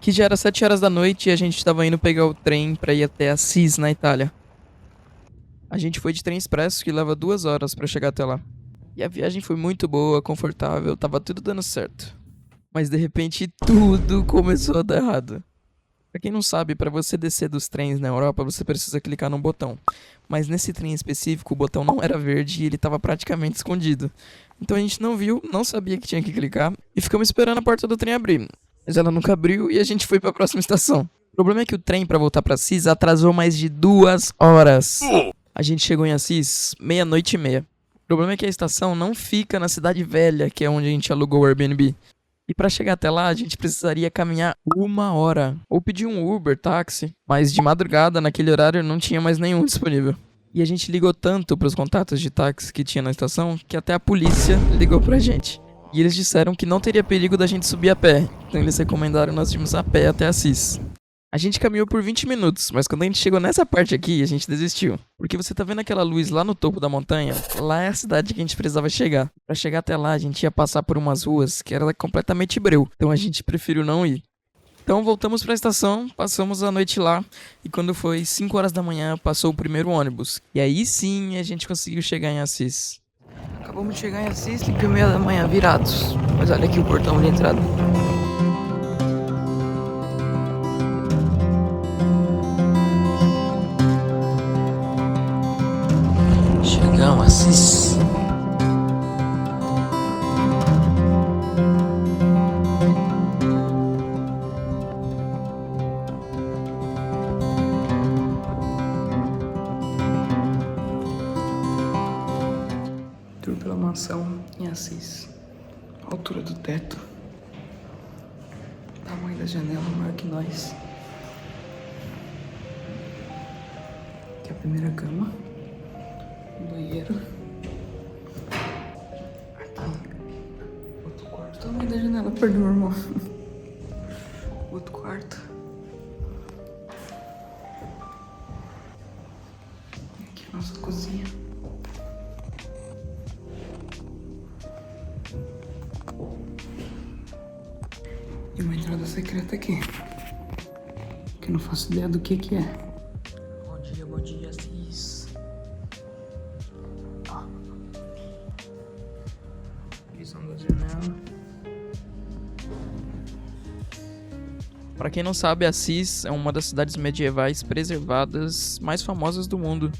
Que já era 7 horas da noite e a gente estava indo pegar o trem para ir até Assis, na Itália. A gente foi de trem expresso que leva 2 horas para chegar até lá. E a viagem foi muito boa, confortável, tava tudo dando certo. Mas de repente tudo começou a dar errado. Pra quem não sabe, para você descer dos trens na Europa, você precisa clicar num botão. Mas nesse trem específico, o botão não era verde e ele tava praticamente escondido. Então a gente não viu, não sabia que tinha que clicar e ficamos esperando a porta do trem abrir. Mas ela nunca abriu e a gente foi para a próxima estação. O problema é que o trem para voltar para Assis atrasou mais de 2 horas. A gente chegou em Assis meia-noite e meia. O problema é que a estação não fica na cidade velha, que é onde a gente alugou o Airbnb. E para chegar até lá, a gente precisaria caminhar 1 hora. Ou pedir um Uber, táxi. Mas de madrugada, naquele horário, não tinha mais nenhum disponível. E a gente ligou tanto pros contatos de táxi que tinha na estação, que até a polícia ligou pra gente. E eles disseram que não teria perigo da gente subir a pé. Então eles recomendaram nós irmos a pé até Assis. A gente caminhou por 20 minutos, mas quando a gente chegou nessa parte aqui, a gente desistiu. Porque você tá vendo aquela luz lá no topo da montanha? Lá é a cidade que a gente precisava chegar. Pra chegar até lá, a gente ia passar por umas ruas que era completamente breu. Então a gente preferiu não ir. Então voltamos pra estação, passamos a noite lá. E quando foi 5 horas da manhã, passou o primeiro ônibus. E aí sim, a gente conseguiu chegar em Assis. Acabamos de chegar em Assis, 5h30 da manhã, virados. Mas olha aqui o portão de entrada. Chegamos, Assis. Tour pela mansão em Assis. Altura do teto. Tamanho da janela maior que nós. Aqui é a primeira cama. Banheiro. Aqui. Outro quarto. Tamanho da janela, perdão, irmão. Outro quarto. Aqui a nossa cozinha. E uma entrada secreta aqui. Que eu não faço ideia do que é. Bom dia, Assis. Ó. Visão da janela. Pra quem não sabe, Assis é uma das cidades medievais preservadas mais famosas do mundo.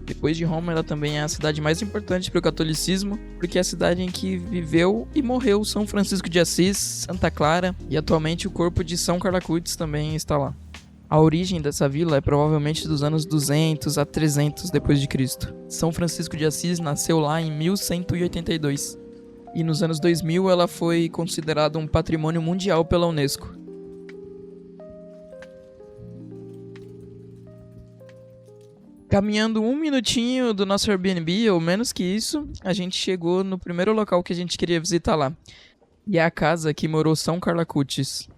Depois de Roma, ela também é a cidade mais importante para o catolicismo, porque é a cidade em que viveu e morreu São Francisco de Assis, Santa Clara, e atualmente o corpo de São Carlo Acutis também está lá. A origem dessa vila é provavelmente dos anos 200 a 300 depois de Cristo. São Francisco de Assis nasceu lá em 1182, e nos anos 2000 ela foi considerada um patrimônio mundial pela Unesco. Caminhando 1 minutinho do nosso Airbnb, ou menos que isso, a gente chegou no primeiro local que a gente queria visitar lá. E é a casa que morou São Carlo Acutis.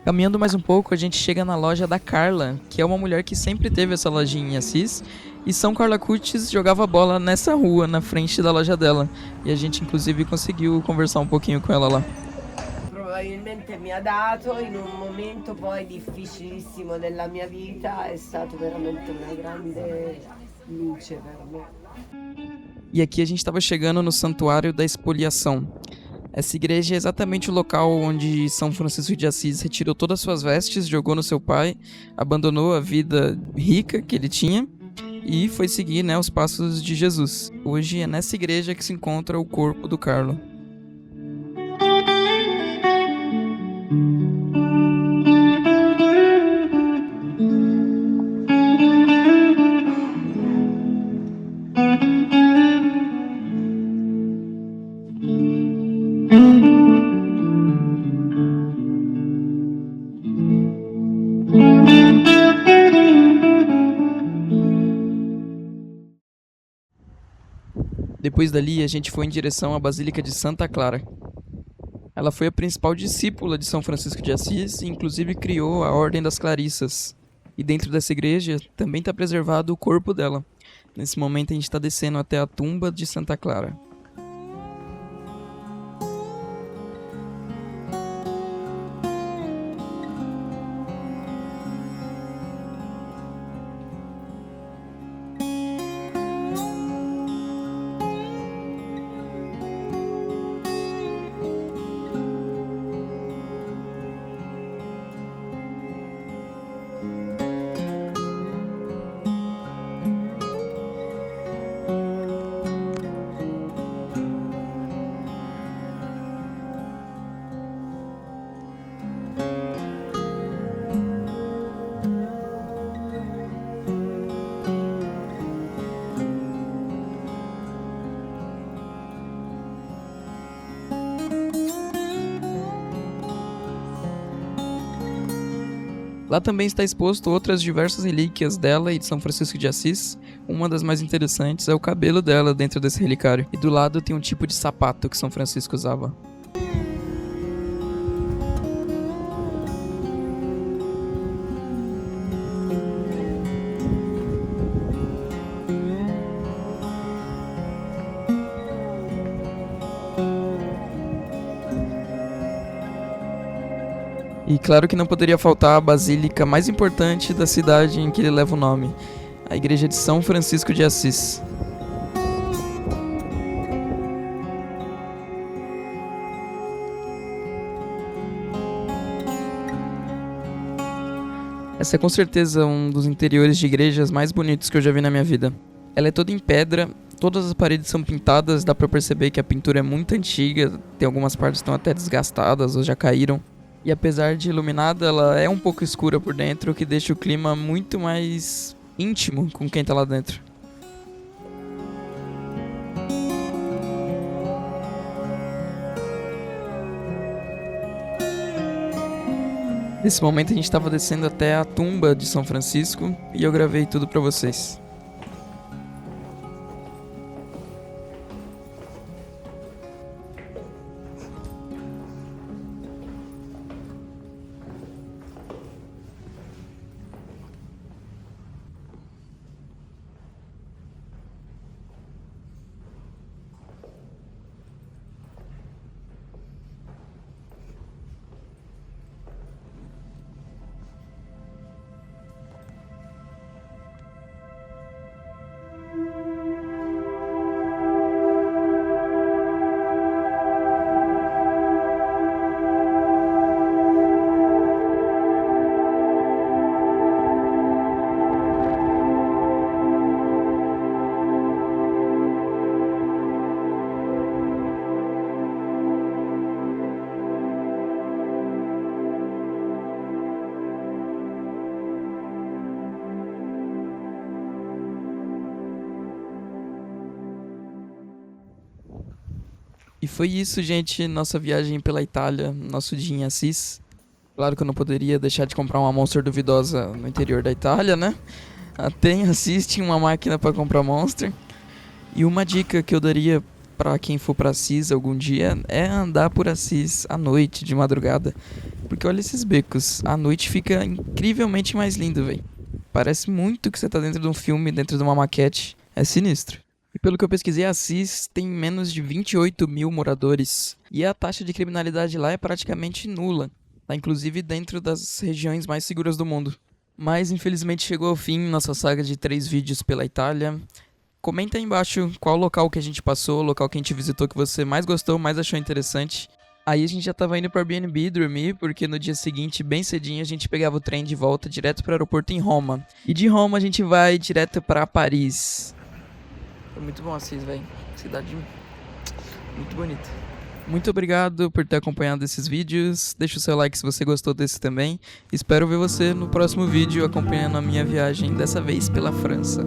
Caminhando mais um pouco, a gente chega na loja da Carla, que é uma mulher que sempre teve essa lojinha em Assis, e São Carlo Acutis jogava bola nessa rua, na frente da loja dela. E a gente, inclusive, conseguiu conversar um pouquinho com ela lá. Probabilmente mi ha dato in un momento poi difficilissimo della mia vita, è stato veramente una grande luce per me. E aqui a gente estava chegando no Santuário da Expoliação. Essa igreja é exatamente o local onde São Francisco de Assis retirou todas as suas vestes, jogou no seu pai, abandonou a vida rica que ele tinha e foi seguir, né, os passos de Jesus. Hoje é nessa igreja que se encontra o corpo do Carlo. Depois dali, a gente foi em direção à Basílica de Santa Clara. Ela foi a principal discípula de São Francisco de Assis e inclusive criou a Ordem das Clarissas. E dentro dessa igreja também está preservado o corpo dela. Nesse momento a gente está descendo até a tumba de Santa Clara. Lá também está exposto outras diversas relíquias dela e de São Francisco de Assis. Uma das mais interessantes é o cabelo dela dentro desse relicário. E do lado tem um tipo de sapato que São Francisco usava. E claro que não poderia faltar a basílica mais importante da cidade em que ele leva o nome, a igreja de São Francisco de Assis. Essa é com certeza um dos interiores de igrejas mais bonitos que eu já vi na minha vida. Ela é toda em pedra, todas as paredes são pintadas, dá pra perceber que a pintura é muito antiga, tem algumas partes que estão até desgastadas ou já caíram. E apesar de iluminada, ela é um pouco escura por dentro, o que deixa o clima muito mais íntimo com quem tá lá dentro. Nesse momento a gente estava descendo até a tumba de São Francisco e eu gravei tudo pra vocês. E foi isso, gente, nossa viagem pela Itália, nosso dia em Assis. Claro que eu não poderia deixar de comprar uma Monster duvidosa no interior da Itália, né? Até em Assis tinha uma máquina para comprar Monster. E uma dica que eu daria para quem for para Assis algum dia é andar por Assis à noite, de madrugada. Porque olha esses becos, à noite fica incrivelmente mais lindo, velho. Parece muito que você tá dentro de um filme, dentro de uma maquete. É sinistro. E pelo que eu pesquisei, Assis tem menos de 28 mil moradores. E a taxa de criminalidade lá é praticamente nula. Tá inclusive dentro das regiões mais seguras do mundo. Mas infelizmente chegou ao fim nossa saga de 3 vídeos pela Itália. Comenta aí embaixo qual local que a gente passou, local que a gente visitou que você mais gostou, mais achou interessante. Aí a gente já tava indo pro Airbnb dormir, porque no dia seguinte, bem cedinho, a gente pegava o trem de volta direto pro aeroporto em Roma. E de Roma a gente vai direto pra Paris. Foi muito bom Assis, velho. Cidade muito bonita. Muito obrigado por ter acompanhado esses vídeos. Deixa o seu like se você gostou desse também. Espero ver você no próximo vídeo acompanhando a minha viagem, dessa vez pela França.